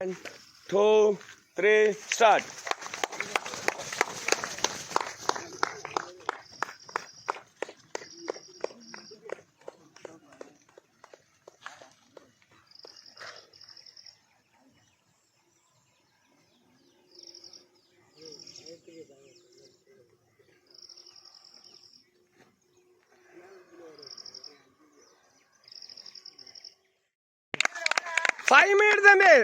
1, 2, 3, start. Five minutes தம்பி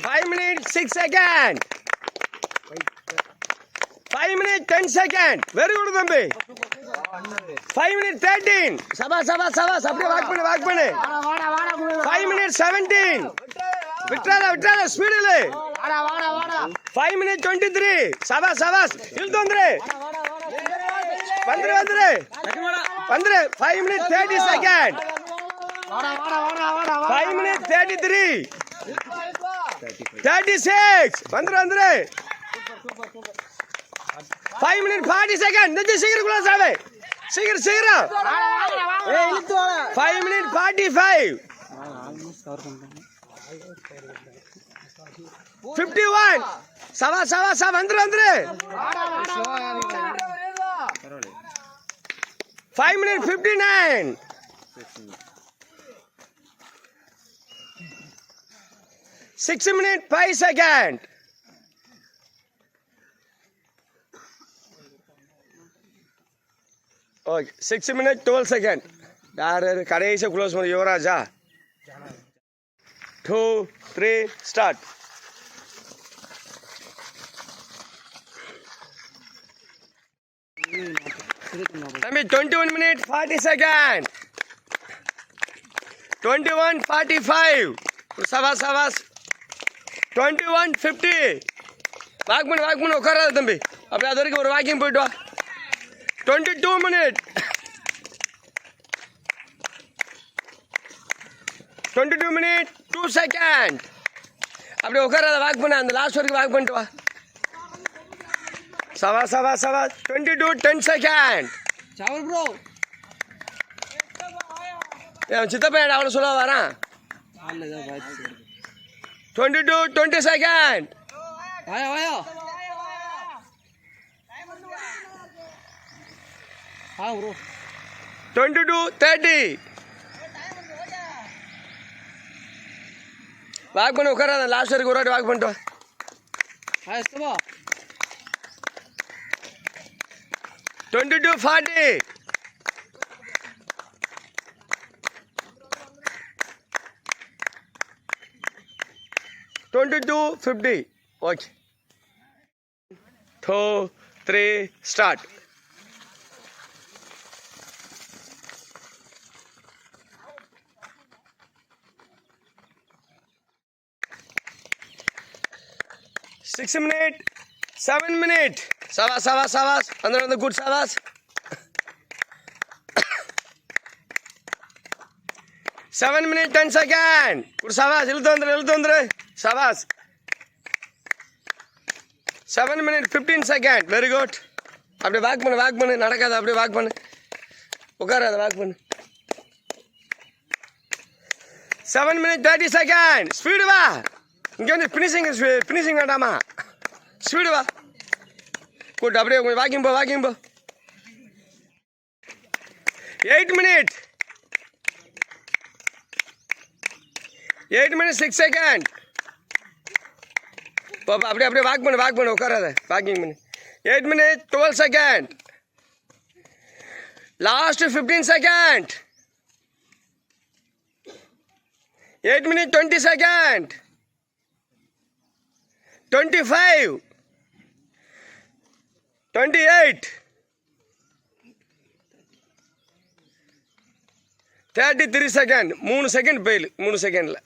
5 minutes 6 seconds 5 minutes 10 seconds very good தம்பி 5 minutes 13 சபாஸ் அப்படியே walk பண்ணு 5 minutes 17 விட்றாத ஸ்பீடுல 5 minutes 23 சபாஸ் இழுத்து வந்துரு 5 minutes 30 seconds 5 minutes 33 36 வந்துரு 5 minutes 40 seconds நெஞ்சு சீக்கிரம் க்ளோஸ் ஆவே சீக்கிரம் 5 minutes 45 51 சவா வந்துரு 5 minutes 59 6 minutes 5 seconds okay 6 minutes 12 seconds யாரு கடைசியா க்ளோஸ் பண்ணி யுவராஜா 2 3 ஸ்டார்ட் தம்பி 21 minutes 40 seconds 21:45 சவாஸ் 21:50 வாக் பண்ணு உட்காராத தம்பி அப்படியே அது வரைக்கும் ஒரு வாக்கிங் போயிட்டு வா 22 minutes 22 minutes 2 seconds அப்படியே உட்காராத வாக் பண்ணு அந்த லாஸ்ட் வரைக்கும் வாக் பண்ணிட்டு வா சவாஸ் 22:10 seconds சாவர் ப்ரோ என் சித்தப்பையன் அவனை சொல்ல வரான் 22:20 seconds வாயா ப்ரோ 22:30 வாக் பண்ண உட்காராத லாஸ்ட் வரைக்கும் ஒரு வாட்டி வாக் பண்ணிட்டு வா 22:40 22:50 okay 2 3 start Six minutes 7 minutes சவாஸ் அந்த குட் சவாஸ் 7 minutes 10 seconds குட் சவாஸ் இழுத்து வந்துரு சவாஸ் 7 minutes 15 seconds வெரி குட் அப்படியே வாக் பண்ணு நடக்காத அப்படியே வாக் பண்ணு உட்காராத வாக் பண்ணு 7 minutes 30 seconds ஸ்பீடு வா இங்கே வந்து ஃபினிஷிங் வேண்டாமா ஸ்பீடு வா குட் அப்படியே வாக்கிங் போ 8 minutes 6 seconds அப்படியே வாக் பண்ணு உட்காராத வாக்கிங் பண்ணு 8 minutes 12 seconds last 15 seconds 8 minutes 20 seconds 25 28 33 seconds 3 second fail 3 செகண்டில்